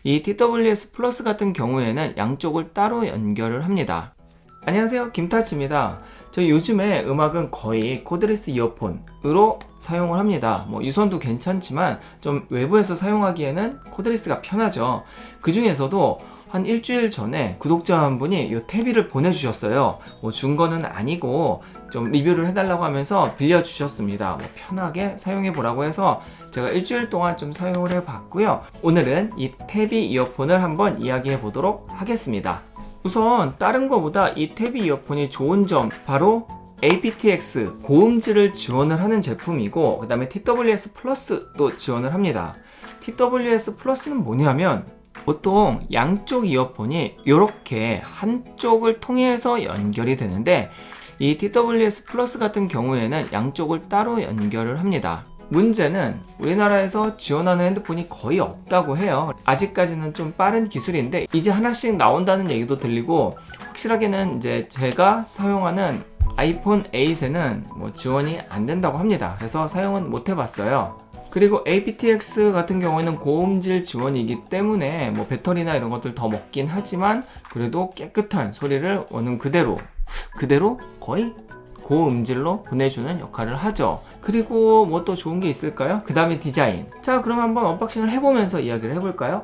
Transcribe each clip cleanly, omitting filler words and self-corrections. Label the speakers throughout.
Speaker 1: 이 TWS 플러스 같은 경우에는 양쪽을 따로 연결을 합니다. 안녕하세요, 김타치입니다. 저 요즘에 음악은 거의 코드레스 이어폰으로 사용을 합니다. 유선도 괜찮지만 좀 외부에서 사용하기에는 코드레스가 편하죠. 그 중에서도 한 일주일 전에 구독자 한 분이 이 태비를 보내주셨어요. 준 거는 아니고 좀 리뷰를 해달라고 하면서 빌려주셨습니다. 편하게 사용해보라고 해서 제가 일주일 동안 좀 사용을 해봤고요. 오늘은 이 태비 이어폰을 한번 이야기해보도록 하겠습니다. 우선 다른 거보다 이 태비 이어폰이 좋은 점 바로 aptX 고음질을 지원을 하는 제품이고, 그 다음에 TWS 플러스도 지원을 합니다. TWS 플러스는 뭐냐면 보통 양쪽 이어폰이 이렇게 한쪽을 통해서 연결이 되는데, 이 TWS 플러스 같은 경우에는 양쪽을 따로 연결을 합니다. 문제는 우리나라에서 지원하는 핸드폰이 거의 없다고 해요. 아직까지는 좀 빠른 기술인데 이제 하나씩 나온다는 얘기도 들리고, 확실하게는 이제 제가 사용하는 아이폰 8에는 지원이 안 된다고 합니다. 그래서 사용은 못 해봤어요. 그리고 aptX 같은 경우에는 고음질 지원이기 때문에 배터리나 이런 것들 더 먹긴 하지만 그래도 깨끗한 소리를 원음 그대로 거의 고음질로 보내주는 역할을 하죠. 그리고 또 좋은 게 있을까요? 그 다음에 디자인. 자, 그럼 한번 언박싱을 해보면서 이야기를 해볼까요?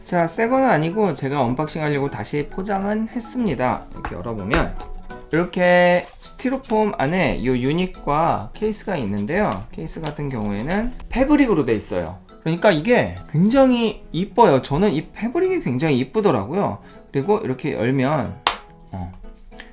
Speaker 1: 자, 새거는 아니고 제가 언박싱 하려고 다시 포장은 했습니다. 이렇게 열어보면 이렇게 스티로폼 안에 이 유닛과 케이스가 있는데요. 케이스 같은 경우에는 패브릭으로 돼 있어요. 그러니까 이게 굉장히 이뻐요. 저는 이 패브릭이 굉장히 이쁘더라고요. 그리고 이렇게 열면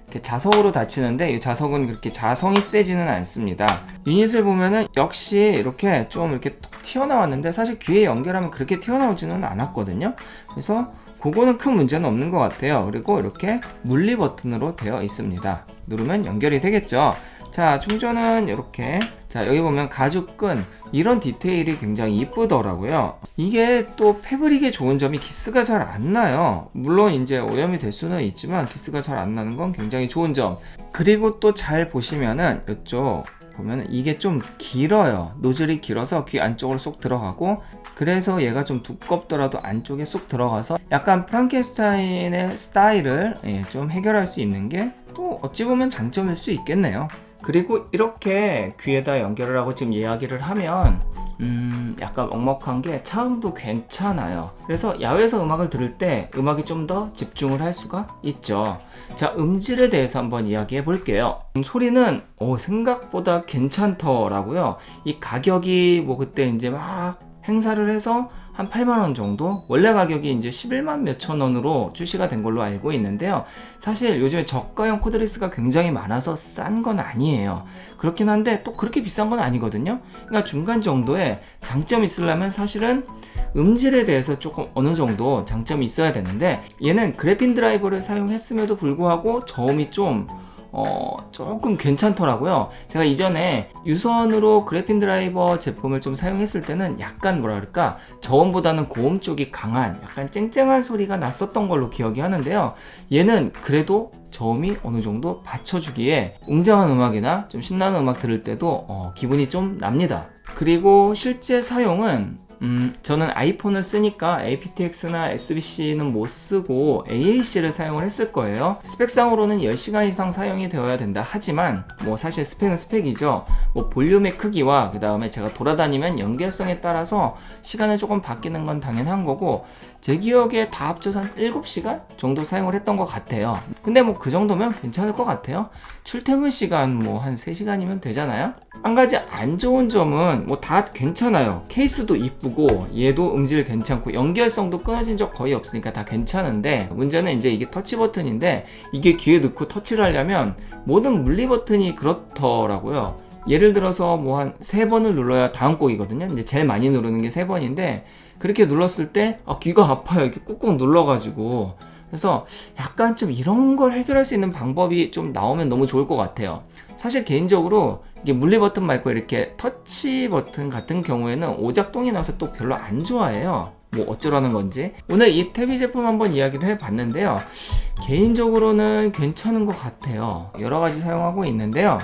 Speaker 1: 이렇게 자석으로 닫히는데 이 자석은 그렇게 자성이 세지는 않습니다. 유닛을 보면은 역시 이렇게 좀 이렇게 톡 튀어나왔는데 사실 귀에 연결하면 그렇게 튀어나오지는 않았거든요. 그래서 그거는 큰 문제는 없는 것 같아요. 그리고 이렇게 물리 버튼으로 되어 있습니다. 누르면 연결이 되겠죠. 자, 충전은 이렇게. 자, 여기 보면 가죽끈, 이런 디테일이 굉장히 이쁘더라고요. 이게 또 패브릭의 좋은 점이 기스가 잘 안 나요. 물론 이제 오염이 될 수는 있지만 기스가 잘 안 나는 건 굉장히 좋은 점. 그리고 또 잘 보시면은 이쪽 보면은 이게 좀 길어요. 노즐이 길어서 귀 안쪽으로 쏙 들어가고, 그래서 얘가 좀 두껍더라도 안쪽에 쏙 들어가서 약간 프랑켄슈타인의 스타일을 좀 해결할 수 있는 게 또 어찌 보면 장점일 수 있겠네요. 그리고 이렇게 귀에다 연결을 하고 지금 이야기를 하면 약간 먹먹한 게 차음도 괜찮아요. 그래서 야외에서 음악을 들을 때 음악이 좀 더 집중을 할 수가 있죠. 자, 음질에 대해서 한번 이야기해 볼게요. 소리는 생각보다 괜찮더라고요. 이 가격이 그때 이제 막 행사를 해서 한 8만원 정도? 원래 가격이 이제 11만 몇천 원으로 출시가 된 걸로 알고 있는데요. 사실 요즘에 저가형 코드레스가 굉장히 많아서 싼 건 아니에요. 그렇긴 한데 또 그렇게 비싼 건 아니거든요. 그러니까 중간 정도의 장점이 있으려면 사실은 음질에 대해서 조금 어느 정도 장점이 있어야 되는데, 얘는 그래핀 드라이버를 사용했음에도 불구하고 저음이 조금 괜찮더라고요. 제가 이전에 유선으로 그래핀 드라이버 제품을 좀 사용했을 때는 약간 저음보다는 고음 쪽이 강한 약간 쨍쨍한 소리가 났었던 걸로 기억이 하는데요. 얘는 그래도 저음이 어느 정도 받쳐주기에 웅장한 음악이나 좀 신나는 음악 들을 때도 기분이 좀 납니다. 그리고 실제 사용은 저는 아이폰을 쓰니까 aptX나 SBC는 못 쓰고 AAC를 사용을 했을 거예요. 스펙상으로는 10시간 이상 사용이 되어야 된다 하지만 사실 스펙은 스펙이죠. 볼륨의 크기와 그 다음에 제가 돌아다니면 연결성에 따라서 시간을 조금 바뀌는 건 당연한 거고, 제 기억에 다 합쳐서 한 7시간 정도 사용을 했던 것 같아요. 근데 그 정도면 괜찮을 것 같아요. 출퇴근 시간 한 3시간이면 되잖아요. 한 가지 안 좋은 점은 다 괜찮아요. 케이스도 이쁘고 얘도 음질 괜찮고 연결성도 끊어진 적 거의 없으니까 다 괜찮은데, 문제는 이제 이게 터치 버튼인데 이게 귀에 넣고 터치를 하려면 모든 물리 버튼이 그렇더라고요. 예를 들어서 한 3번을 눌러야 다음 곡이거든요. 이제 제일 많이 누르는 게 3번인데 그렇게 눌렀을 때 귀가 아파요. 이렇게 꾹꾹 눌러가지고. 그래서 약간 좀 이런 걸 해결할 수 있는 방법이 좀 나오면 너무 좋을 것 같아요. 사실 개인적으로 이게 물리 버튼 말고 이렇게 터치 버튼 같은 경우에는 오작동이 나서 또 별로 안 좋아해요. 어쩌라는 건지. 오늘 이 태비 제품 한번 이야기를 해봤는데요. 개인적으로는 괜찮은 것 같아요. 여러 가지 사용하고 있는데요.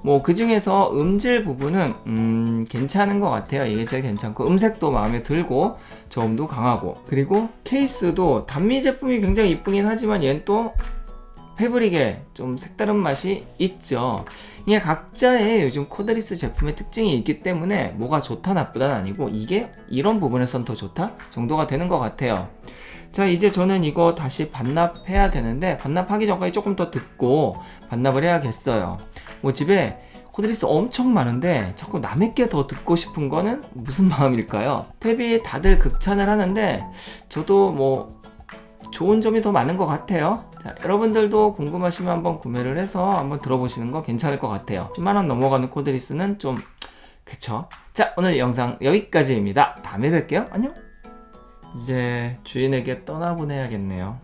Speaker 1: 뭐 그 중에서 음질 부분은 괜찮은 것 같아요. 이게 제일 괜찮고 음색도 마음에 들고 저음도 강하고, 그리고 케이스도 단미 제품이 굉장히 이쁘긴 하지만 얘는 또 패브릭에 좀 색다른 맛이 있죠. 이게 각자의 요즘 코드리스 제품의 특징이 있기 때문에 뭐가 좋다 나쁘다는 아니고 이게 이런 부분에선 더 좋다 정도가 되는 것 같아요. 자, 이제 저는 이거 다시 반납해야 되는데 반납하기 전까지 조금 더 듣고 반납을 해야겠어요. 뭐 집에 코드리스 엄청 많은데 자꾸 남의 게 더 듣고 싶은 거는 무슨 마음일까요? 탭이 다들 극찬을 하는데 저도 뭐 좋은 점이 더 많은 것 같아요. 자, 여러분들도 궁금하시면 한번 구매를 해서 한번 들어보시는 거 괜찮을 것 같아요. 10만원 넘어가는 코드리스는 좀 그쵸? 자, 오늘 영상 여기까지입니다. 다음에 뵐게요. 안녕. 이제 주인에게 떠나보내야겠네요.